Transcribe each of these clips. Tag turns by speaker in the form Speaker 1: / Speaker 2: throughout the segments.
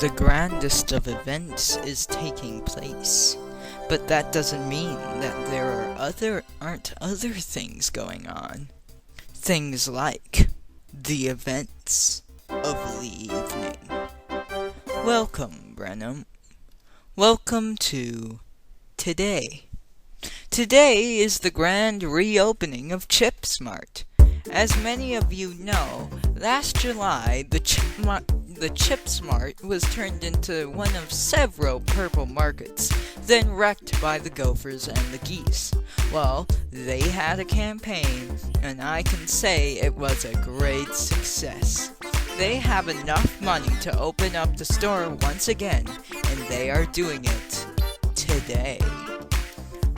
Speaker 1: The grandest of events is taking place, but that doesn't mean that there aren't other things going on. Things like the events of the evening. Welcome, Brenham. Welcome to today. Today is the grand reopening of ChipSmart. As many of you know, last July the ChipSmart was turned into one of several purple markets, then wrecked by the gophers and the geese. Well, they had a campaign, and I can say it was a great success. They have enough money to open up the store once again, and they are doing it today.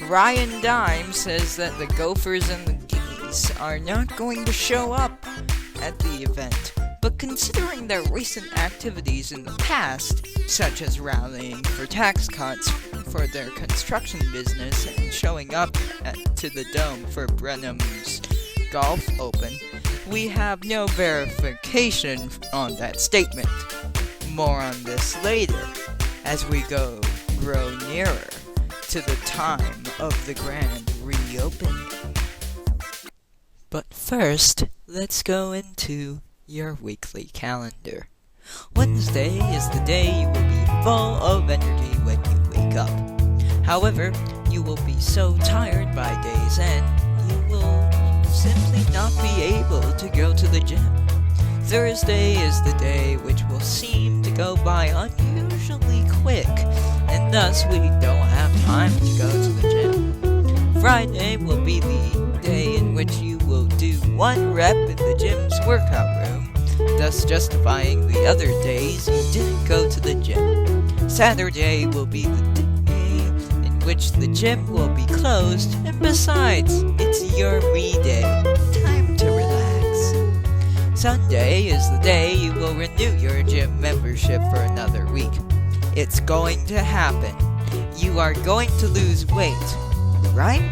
Speaker 1: Ryan Dime says that the gophers and the geese are not going to show up at the event, but considering their recent activities in the past, such as rallying for tax cuts for their construction business and showing up to the Dome for Brenham's Golf Open, we have no verification on that statement. More on this later, as we grow nearer to the time of the grand reopening. But first, let's go into your weekly calendar. Wednesday is the day you will be full of energy when you wake up. However, you will be so tired by day's end, you will simply not be able to go to the gym. Thursday is the day which will seem to go by unusually quick, and thus we don't have time to go to the gym. Friday will be the day in which you will do one rep in the gym's workout room, thus justifying the other days you didn't go to the gym. Saturday will be the day in which the gym will be closed, and besides, it's your me day. Time to relax. Sunday is the day you will renew your gym membership for another week. It's going to happen. You are going to lose weight, right?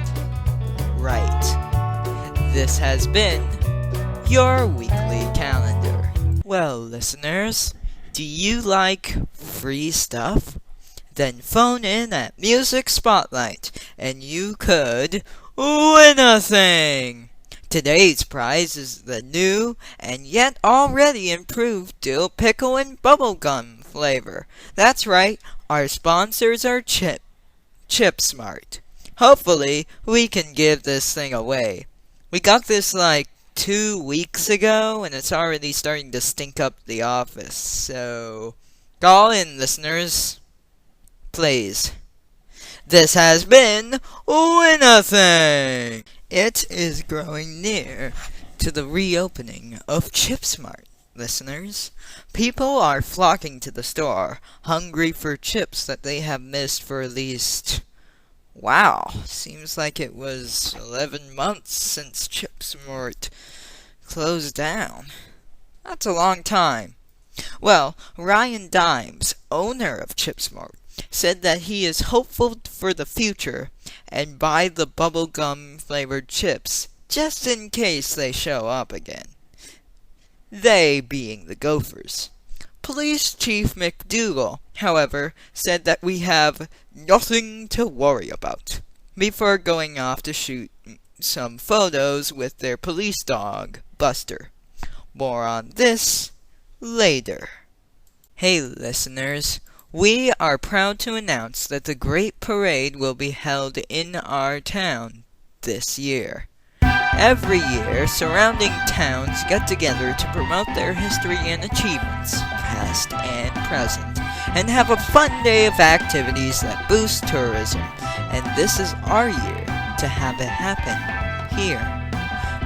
Speaker 1: Right. This has been your weekly calendar. Well, listeners, do you like free stuff? Then phone in at Music Spotlight, and you could win a thing! Today's prize is the new and yet already improved dill pickle and bubblegum flavor. That's right, our sponsors are ChipSmart. Hopefully, we can give this thing away. We got this like 2 weeks ago, and it's already starting to stink up the office. So, call in, listeners. Please. This has been Win a Thing! It is growing near to the reopening of ChipSmart, listeners. People are flocking to the store, hungry for chips that they have missed for at least... Wow, seems like it was 11 months since ChipSmart closed down. That's a long time. Well, Ryan Dimes, owner of ChipSmart, said that he is hopeful for the future and buy the bubblegum flavored chips just in case they show up again. They being the gophers. Police Chief McDougal, however, said that we have nothing to worry about before going off to shoot some photos with their police dog, Buster. More on this later. Hey listeners, we are proud to announce that the Great Parade will be held in our town this year. Every year, surrounding towns get together to promote their history and achievements, past and present, and have a fun day of activities that boost tourism. And this is our year to have it happen here.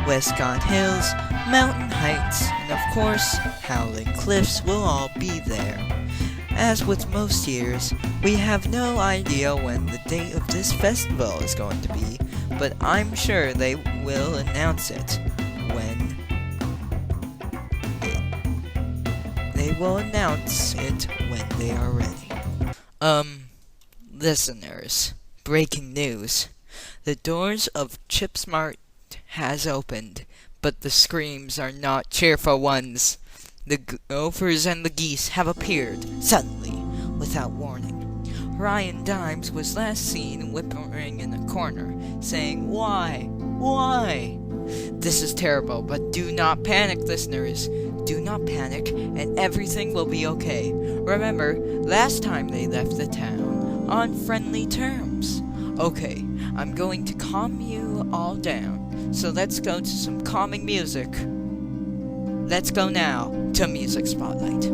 Speaker 1: Westcott Hills, Mountain Heights, and of course, Howling Cliffs will all be there. As with most years, we have no idea when the date of this festival is going to be, but I'm sure they will announce it when they are ready. Listeners, breaking news. The doors of ChipSmart has opened, but the screams are not cheerful ones. The gophers and the geese have appeared suddenly, without warning. Ryan Dimes was last seen whimpering in a corner, saying, "Why? Why?" This is terrible, but do not panic, listeners. Do not panic, and everything will be okay. Remember, last time they left the town on friendly terms. Okay, I'm going to calm you all down, so let's go to some calming music. Let's go now to Music Spotlight.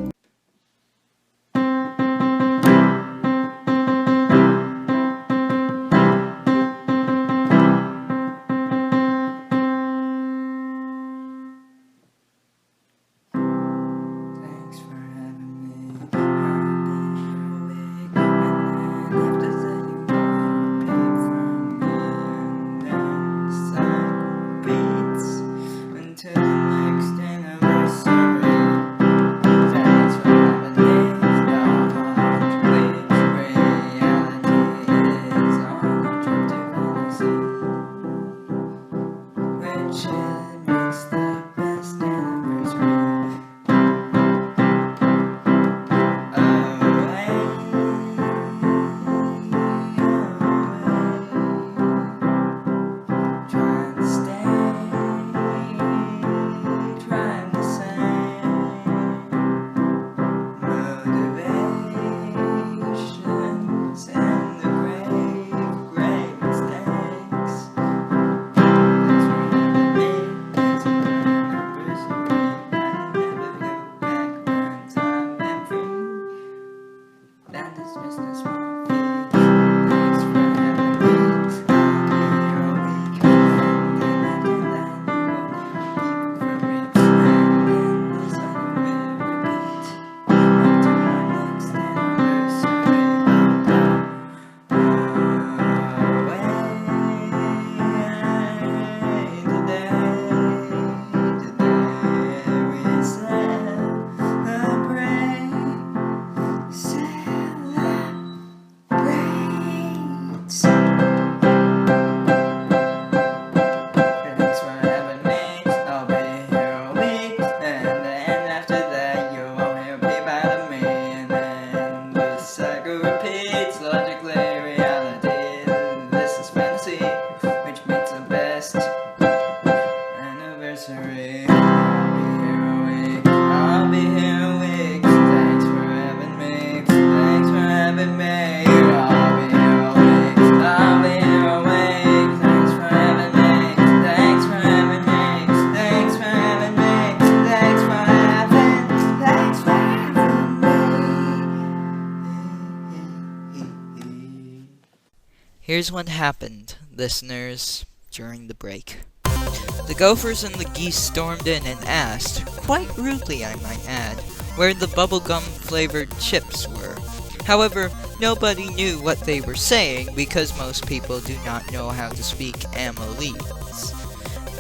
Speaker 1: Here's what happened, listeners, during the break. The gophers and the geese stormed in and asked, quite rudely I might add, where the bubblegum-flavored chips were. However, nobody knew what they were saying because most people do not know how to speak Amolese.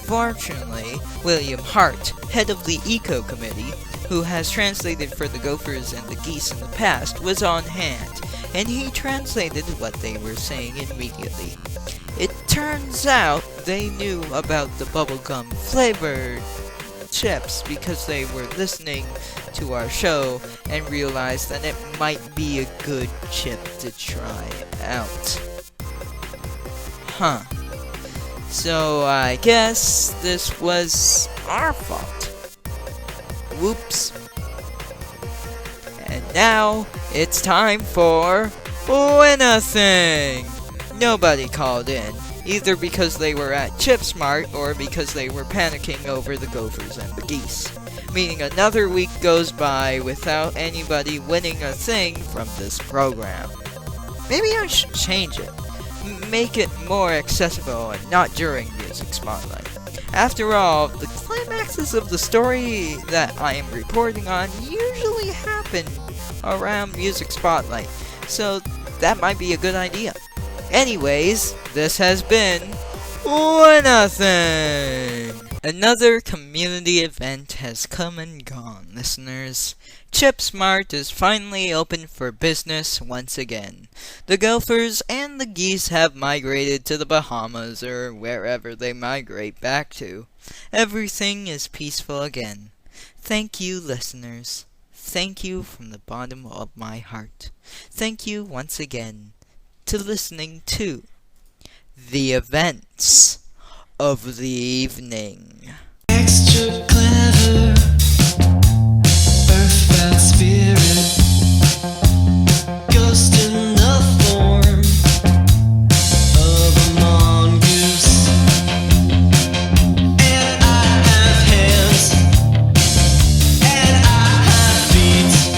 Speaker 1: Fortunately, William Hart, head of the Eco Committee, who has translated for the gophers and the geese in the past, was on hand, and he translated what they were saying immediately. It turns out they knew about the bubblegum flavored chips because they were listening to our show and realized that it might be a good chip to try out. So I guess this was our fault. Whoops. And now it's time for Win a Thing! Nobody called in, either because they were at ChipSmart or because they were panicking over the gophers and the geese. Meaning another week goes by without anybody winning a thing from this program. Maybe I should change it. Make it more accessible and not during Music Spotlight. After all, the climaxes of the story that I am reporting on usually happen around Music Spotlight, so that might be a good idea. Anyways, this has been Win a Thing! Another community event has come and gone, listeners. ChipSmart is finally open for business once again. The gophers and the geese have migrated to the Bahamas or wherever they migrate back to. Everything is peaceful again. Thank you, listeners. Thank you from the bottom of my heart. Thank you once again to listening to the events of the evening.
Speaker 2: Extra